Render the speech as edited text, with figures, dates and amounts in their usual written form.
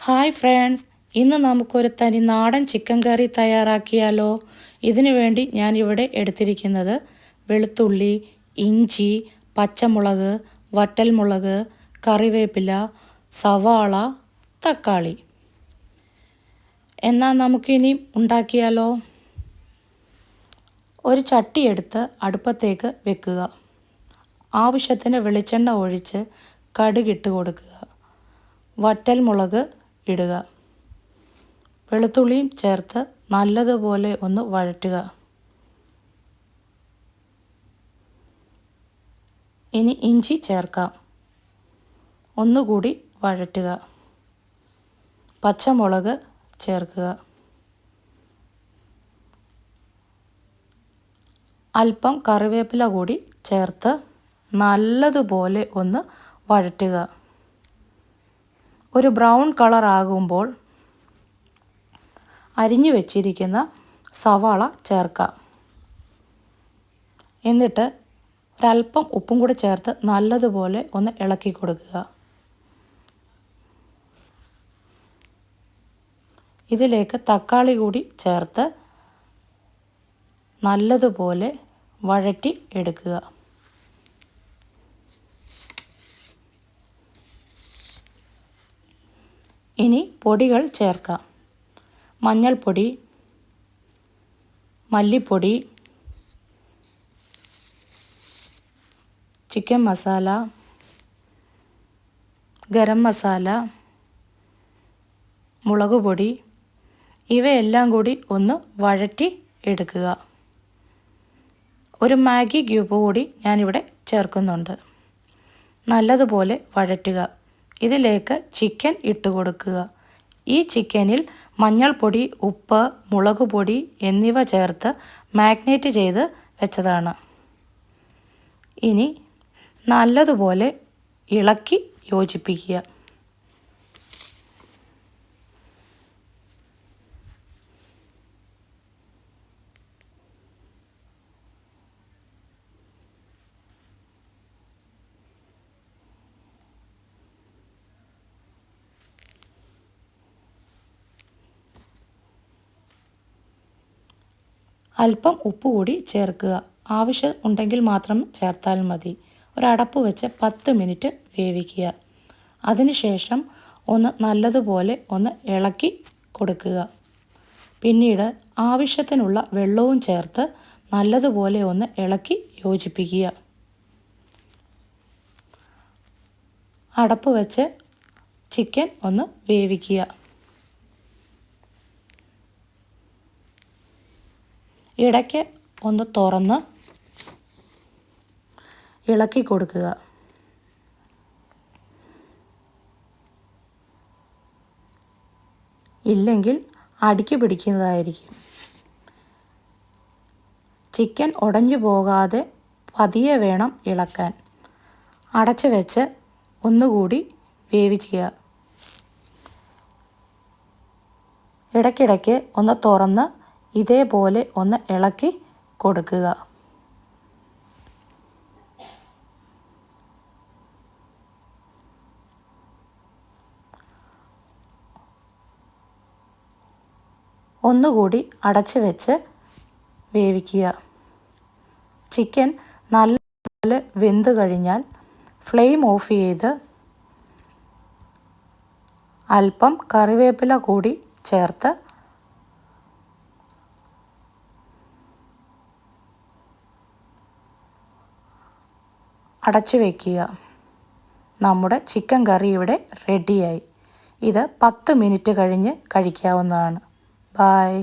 Hi friends, ഇന്ന് നമുക്കൊരു തനി നാടൻ ചിക്കൻ കറി തയ്യാറാക്കിയാലോ. ഇതിനു വേണ്ടി ഞാനിവിടെ എടുത്തിരിക്കുന്നത് വെളുത്തുള്ളി, ഇഞ്ചി, പച്ചമുളക്, വറ്റൽമുളക്, കറിവേപ്പില, സവാള, തക്കാളി. എന്നാൽ നമുക്കിനി ഉണ്ടാക്കിയാലോ. ഒരു ചട്ടി എടുത്ത് അടുപ്പത്തേക്ക് വെക്കുക. ആവശ്യത്തിന് വെളിച്ചെണ്ണ ഒഴിച്ച് കടുകിട്ട് കൊടുക്കുക. വറ്റൽമുളക് ഇടുക. വെളുത്തുള്ളിയും ചേർത്ത് നല്ലതുപോലെ ഒന്ന് വഴറ്റുക. ഇനി ഇഞ്ചി ചേർക്കാം. ഒന്നുകൂടി വഴറ്റുക. പച്ചമുളക് ചേർക്കുക. അല്പം കറിവേപ്പില കൂടി ചേർത്ത് നല്ലതുപോലെ ഒന്ന് വഴറ്റുക. ഒരു ബ്രൗൺ കളർ ആകുമ്പോൾ അരിഞ്ഞു വെച്ചിരിക്കുന്ന സവാള ചേർക്കാം. എന്നിട്ട് ഒരല്പം ഉപ്പും കൂടി ചേർത്ത് നല്ലതുപോലെ ഒന്ന് ഇളക്കി കൊടുക്കുക. ഇതിലേക്ക് തക്കാളി കൂടി ചേർത്ത് നല്ലതുപോലെ വഴറ്റി എടുക്കുക. ഇനി പൊടികൾ ചേർക്കാം. മഞ്ഞൾപ്പൊടി, മല്ലിപ്പൊടി, ചിക്കൻ മസാല, ഗരം മസാല, മുളക് പൊടി ഇവയെല്ലാം കൂടി ഒന്ന് വഴറ്റി എടുക്കുക. ഒരു മാഗി ക്യൂബ് കൂടി ഞാനിവിടെ ചേർക്കുന്നുണ്ട്. നല്ലതുപോലെ വഴറ്റുക. ഇതിലേക്ക് ചിക്കൻ ഇട്ട് കൊടുക്കുക. ഈ ചിക്കനിൽ മഞ്ഞൾപ്പൊടി, ഉപ്പ്, മുളക് പൊടി എന്നിവ ചേർത്ത് മാഗ്നേറ്റ് ചെയ്ത് വെച്ചതാണ്. ഇനി നല്ലതുപോലെ ഇളക്കി യോജിപ്പിക്കുക. അല്പം ഉപ്പ് കൂടി ചേർക്കുക. ആവശ്യം ഉണ്ടെങ്കിൽ മാത്രം ചേർത്താൽ മതി. ഒരടപ്പ് വെച്ച് 10 മിനിറ്റ് വേവിക്കുക. അതിനുശേഷം ഒന്ന് നല്ലതുപോലെ ഒന്ന് ഇളക്കി കൊടുക്കുക. പിന്നീട് ആവശ്യത്തിനുള്ള വെള്ളവും ചേർത്ത് നല്ലതുപോലെ ഒന്ന് ഇളക്കി യോജിപ്പിക്കുക. അടപ്പ് വെച്ച് ചിക്കൻ ഒന്ന് വേവിക്കുക. ഇടയ്ക്ക് ഒന്ന് തുറന്ന് ഇളക്കി കൊടുക്കുക. ഇല്ലെങ്കിൽ അടിക്ക് പിടിക്കുന്നതായിരിക്കും. ചിക്കൻ ഉടഞ്ഞു പോകാതെ പതിയെ വേണം ഇളക്കാൻ. അടച്ച് വെച്ച് ഒന്നുകൂടി വേവിക്കുക. ഇടയ്ക്കിടയ്ക്ക് ഒന്ന് തുറന്ന് ഇതേപോലെ ഒന്ന് ഇളക്കി കൊടുക്കുക. ഒന്നുകൂടി അടച്ചു വെച്ച് വേവിക്കുക. ചിക്കൻ നല്ലപോലെ വെന്ത് കഴിഞ്ഞാൽ ഫ്ലെയിം ഓഫ് ചെയ്ത് അല്പം കറിവേപ്പില കൂടി ചേർത്ത് അടച്ചു വയ്ക്കുക. നമ്മുടെ ചിക്കൻ കറി ഇവിടെ റെഡിയായി. ഇത് 10 മിനിറ്റ് കഴിഞ്ഞ് കഴിക്കാവുന്നതാണ്. ബൈ.